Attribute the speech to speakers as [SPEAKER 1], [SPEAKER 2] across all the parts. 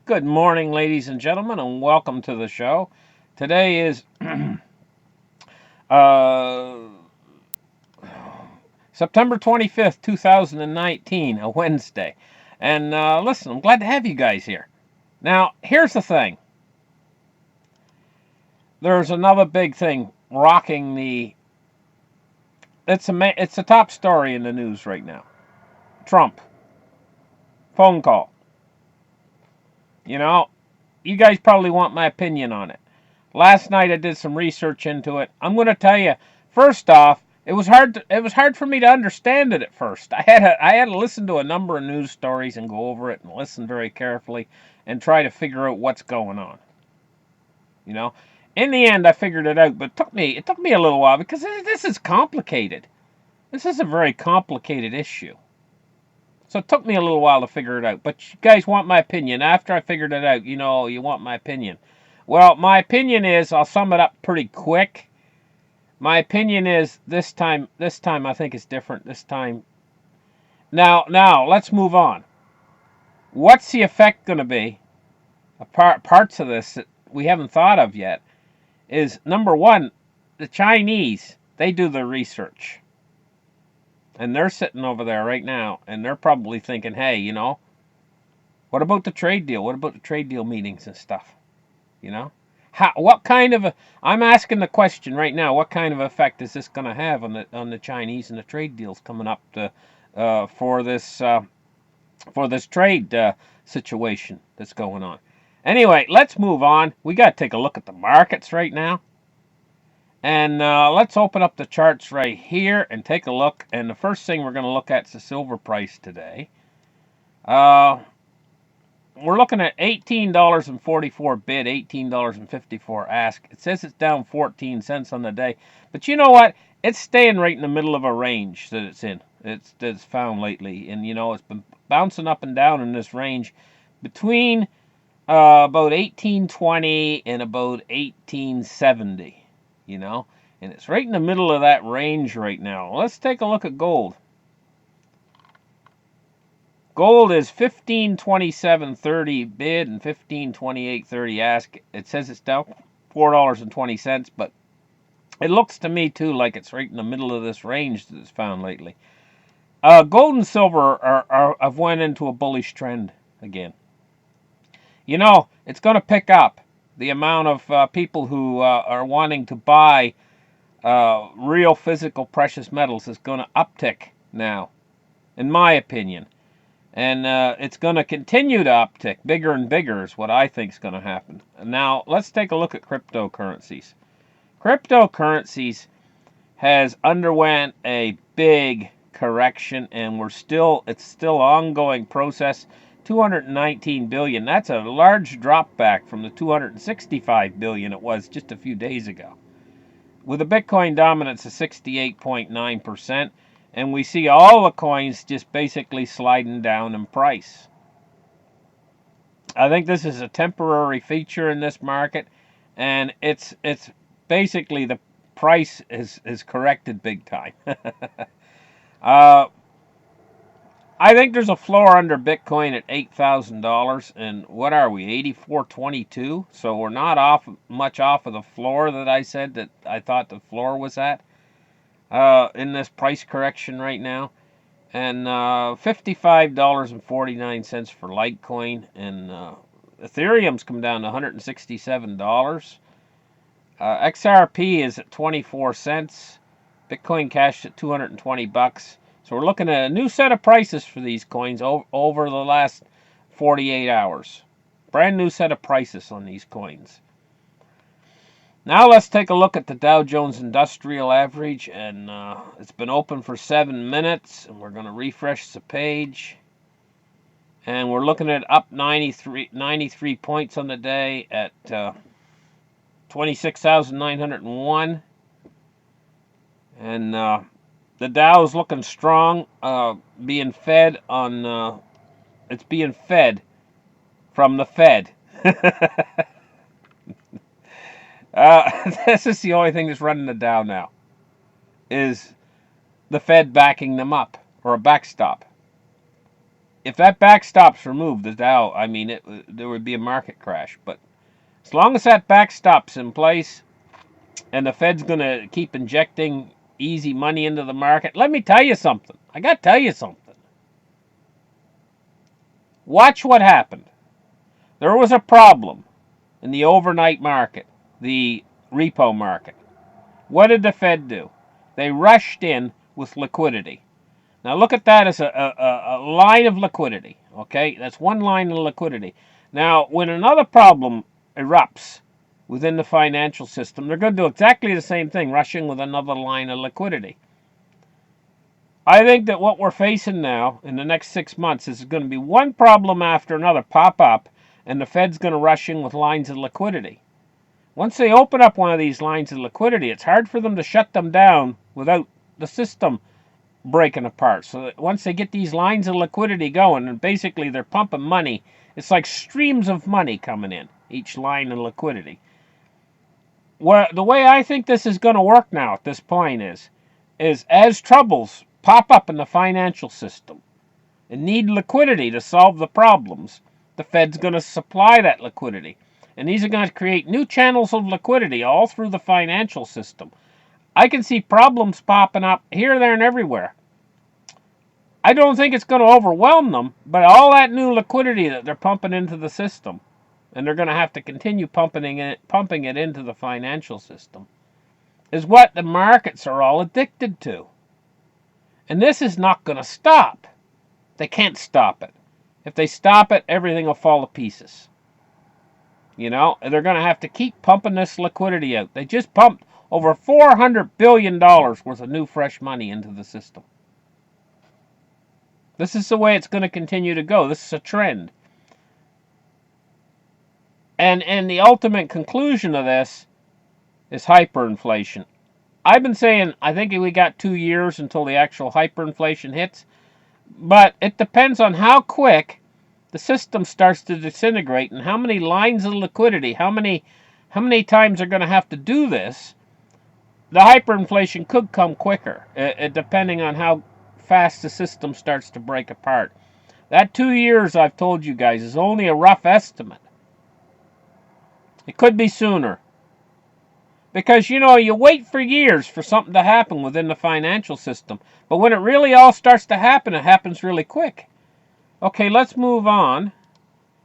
[SPEAKER 1] Good morning, ladies and gentlemen, and welcome to the show. Today is uh, September 25th, 2019, a Wednesday. And listen, I'm glad to have you guys here. Now, here's the thing. There's another big thing rocking the. It's a top story in the news right now. Trump phone call. You know, you guys probably want my opinion on it. Last night I did some research into it. I'm going to tell you, first off, it was hard for me to understand it at first. I had to listen to a number of news stories and go over it and listen very carefully and try to figure out what's going on. You know, in the end I figured it out, but it took me a little while because this is complicated. This is a very complicated issue. So it took me a little while to figure it out. But you guys want my opinion. After I figured it out, you want my opinion. Well, my opinion is, I'll sum it up pretty quick. My opinion is this time I think it's different. This time. Now, let's move on. What's the effect going to be? Parts of this that we haven't thought of yet is, number one, the Chinese, they do the research. And they're sitting over there right now, and they're probably thinking, hey, what about the trade deal? What about the trade deal meetings and stuff? What kind of I'm asking the question right now, what kind of effect is this going to have on the Chinese and the trade deals coming up for this trade situation that's going on? Anyway, let's move on. We got to take a look at the markets right now. And let's open up the charts right here and take a look. And the first thing we're going to look at is the silver price today. We're looking at $18.44 bid, $18.54 ask. It says it's down 14 cents on the day. But you know what? It's staying right in the middle of a range that it's in. It's found lately. And, it's been bouncing up and down in this range between about 1820 and about 1870. And it's right in the middle of that range right now. Let's take a look at gold. Gold is $15.27.30 bid and $15.28.30 ask. It says it's down $4.20, but it looks to me too like it's right in the middle of this range that it's found lately. Gold and silver have went into a bullish trend again. It's going to pick up. The amount of people who are wanting to buy real physical precious metals is going to uptick now, in my opinion. And it's going to continue to uptick. Bigger and bigger is what I think is going to happen. Now, let's take a look at cryptocurrencies. Cryptocurrencies has underwent a big correction, and it's still an ongoing process. 219 billion. That's a large drop back from the 265 billion it was just a few days ago. With a Bitcoin dominance of 68.9%, and we see all the coins just basically sliding down in price. I think this is a temporary feature in this market, and it's basically the price is corrected big time. I think there's a floor under Bitcoin at $8,000, and what are we, 84.22? So we're not much off of the floor that I said that I thought the floor was at in this price correction right now. And $55.49 for Litecoin, and Ethereum's come down to $167. XRP is at 24 cents. Bitcoin Cash at $220. So we're looking at a new set of prices for these coins over the last 48 hours. Brand new set of prices on these coins. Now let's take a look at the Dow Jones Industrial Average, and it's been open for 7 minutes, and we're going to refresh the page. And we're looking at up 93 points on the day at 26,901. And the Dow is looking strong, being fed on. It's being fed from the Fed. This is the only thing that's running the Dow now, is the Fed backing them up, or a backstop. If that backstop's removed, the Dow, I mean, there would be a market crash. But as long as that backstop's in place and the Fed's going to keep injecting easy money into the market, let me tell you something. I got to tell you something. Watch what happened. There was a problem in the overnight market, the repo market. What did the Fed do? They rushed in with liquidity. Now look at that as a line of liquidity. Okay, that's one line of liquidity. Now, when another problem erupts within the financial system, they're going to do exactly the same thing, rushing with another line of liquidity. I think that what we're facing now in the next 6 months is going to be one problem after another pop up, and the Fed's going to rush in with lines of liquidity. Once they open up one of these lines of liquidity, it's hard for them to shut them down without the system breaking apart. So once they get these lines of liquidity going, and basically they're pumping money, it's like streams of money coming in, each line of liquidity. Well, the way I think this is going to work now at this point is as troubles pop up in the financial system and need liquidity to solve the problems, the Fed's going to supply that liquidity. And these are going to create new channels of liquidity all through the financial system. I can see problems popping up here, there, and everywhere. I don't think it's going to overwhelm them, but all that new liquidity that they're pumping into the system, and they're going to have to continue pumping it into the financial system, is what the markets are all addicted to. And this is not going to stop. They can't stop it. If they stop it, everything will fall to pieces. You know, they're going to have to keep pumping this liquidity out. They just pumped over $400 billion worth of new fresh money into the system. This is the way it's going to continue to go. This is a trend. And the ultimate conclusion of this is hyperinflation. I've been saying I think we got 2 years until the actual hyperinflation hits. But it depends on how quick the system starts to disintegrate and how many lines of liquidity, how many times they're going to have to do this. The hyperinflation could come quicker, depending on how fast the system starts to break apart. That 2 years I've told you guys is only a rough estimate. It could be sooner. Because, you know, you wait for years for something to happen within the financial system. But when it really all starts to happen, it happens really quick. Okay, let's move on.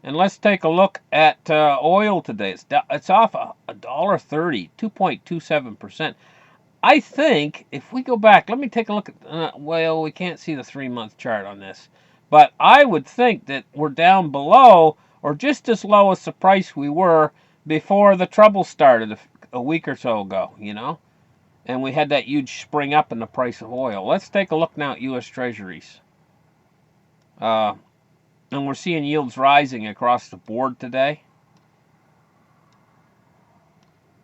[SPEAKER 1] And let's take a look at oil today. It's off $1.30, 2.27%. I think if we go back, let me take a look at, well, we can't see the 3-month chart on this. But I would think that we're down below or just as low as the price we were before the trouble started a week or so ago, you know. And we had that huge spring up in the price of oil. Let's take a look now at U.S. Treasuries. And we're seeing yields rising across the board today.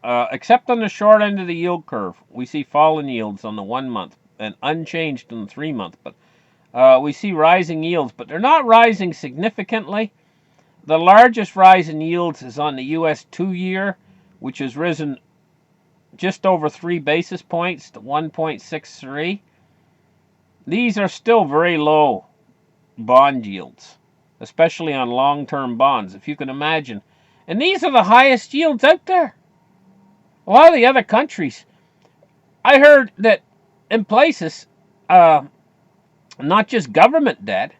[SPEAKER 1] Except on the short end of the yield curve. We see falling yields on the 1 month and unchanged on the 3 month. But we see rising yields, but they're not rising significantly. The largest rise in yields is on the U.S. 2-year, which has risen just over 3 basis points to 1.63. These are still very low bond yields, especially on long-term bonds, if you can imagine. And these are the highest yields out there. A lot of the other countries, I heard that in places, not just government debt,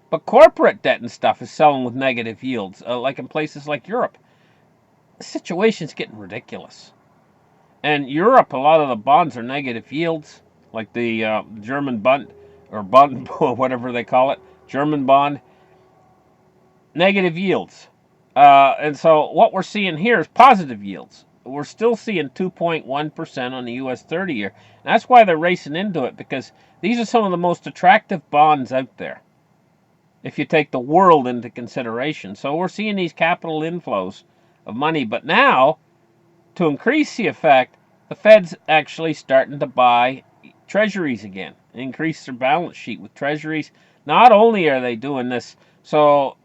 [SPEAKER 1] but corporate debt and stuff is selling with negative yields, like in places like Europe. The situation's getting ridiculous. And Europe, a lot of the bonds are negative yields, like the German bond, or bond, whatever they call it, German bond, negative yields. And so what we're seeing here is positive yields. We're still seeing 2.1% on the U.S. 30-year. That's why they're racing into it, because these are some of the most attractive bonds out there, if you take the world into consideration. So we're seeing these capital inflows of money. But now, to increase the effect, the Fed's actually starting to buy treasuries again, increase their balance sheet with treasuries. Not only are they doing this, so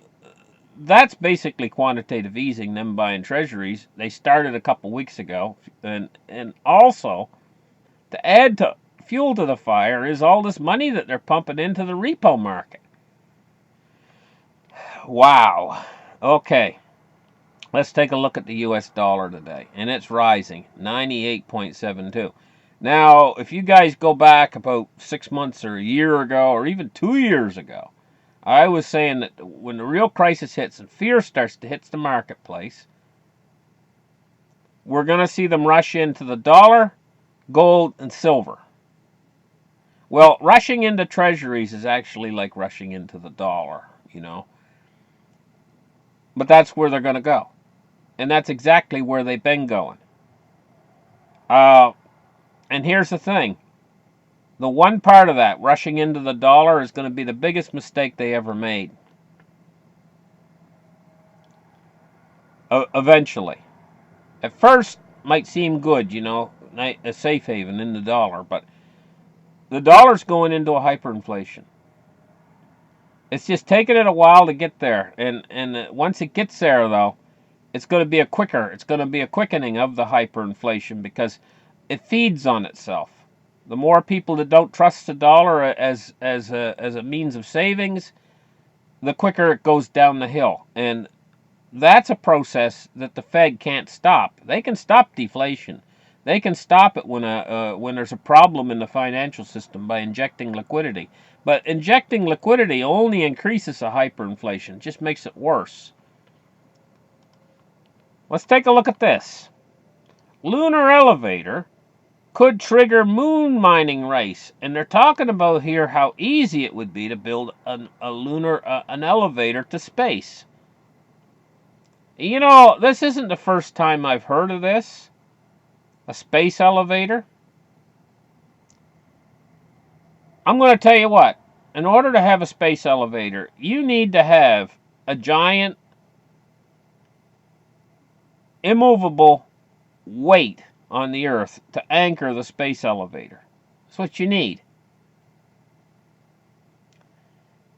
[SPEAKER 1] that's basically quantitative easing, them buying treasuries. They started a couple weeks ago. And also, to add to fuel to the fire is all this money that they're pumping into the repo market. Wow. Okay. Let's take a look at the US dollar today. And it's rising, 98.72. Now, if you guys go back about 6 months or a year ago, or even 2 years ago, I was saying that when the real crisis hits and fear starts to hit the marketplace, we're going to see them rush into the dollar, gold, and silver. Well, rushing into treasuries is actually like rushing into the dollar, you know. But that's where they're going to go. And that's exactly where they've been going. And here's the thing. The one part of that, rushing into the dollar, is going to be the biggest mistake they ever made. Eventually. At first, might seem good, you know, a safe haven in the dollar, but the dollar's going into a hyperinflation. It's just taking it a while to get there, and once it gets there, though, it's going to be a quickening of the hyperinflation because it feeds on itself. The more people that don't trust the dollar as a means of savings, the quicker it goes down the hill, and that's a process that the Fed can't stop. They can stop deflation. They can stop it when there's a problem in the financial system by injecting liquidity. But injecting liquidity only increases the hyperinflation. It just makes it worse. Let's take a look at this. Lunar elevator could trigger moon mining race. And they're talking about here how an elevator to space. You know, this isn't the first time I've heard of this. A space elevator. I'm going to tell you what. In order to have a space elevator, you need to have a giant, immovable weight on the Earth to anchor the space elevator. That's what you need.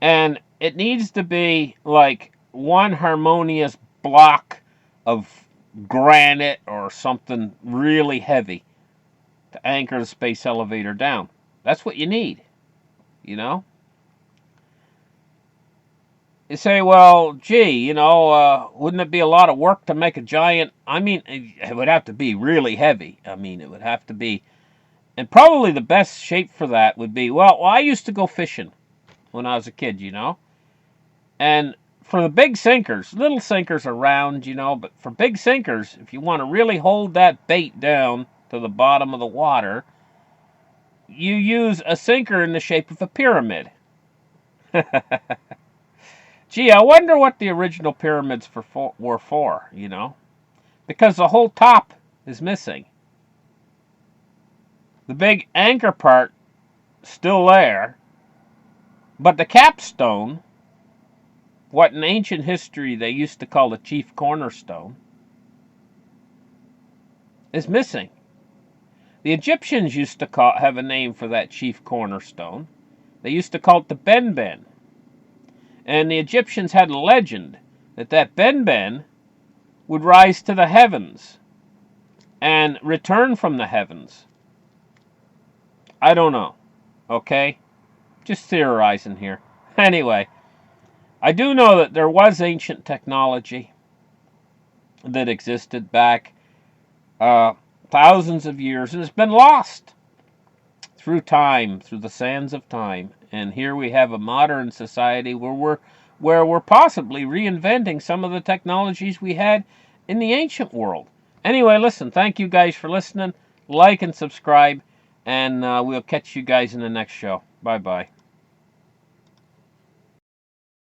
[SPEAKER 1] And it needs to be like one harmonious block of granite or something really heavy to anchor the space elevator down. That's what you need, you know? You say, well, gee, you know, wouldn't it be a lot of work to make a giant? I mean, it would have to be really heavy. I mean, it would have to be, and probably the best shape for that would be, well, I used to go fishing when I was a kid, you know, and for the big sinkers, little sinkers are round, you know, but for big sinkers, if you want to really hold that bait down to the bottom of the water, you use a sinker in the shape of a pyramid. Gee, I wonder what the original pyramids were for, you know, because the whole top is missing. The big anchor part still there, but the capstone, what in ancient history they used to call the chief cornerstone, is missing. The Egyptians used to have a name for that chief cornerstone. They used to call it the Ben. And the Egyptians had a legend that Ben would rise to the heavens and return from the heavens. I don't know. Okay? Just theorizing here. Anyway, I do know that there was ancient technology that existed back thousands of years, and it's been lost through time, through the sands of time. And here we have a modern society where we're possibly reinventing some of the technologies we had in the ancient world. Anyway, listen, thank you guys for listening. Like and subscribe, and we'll catch you guys in the next show. Bye-bye.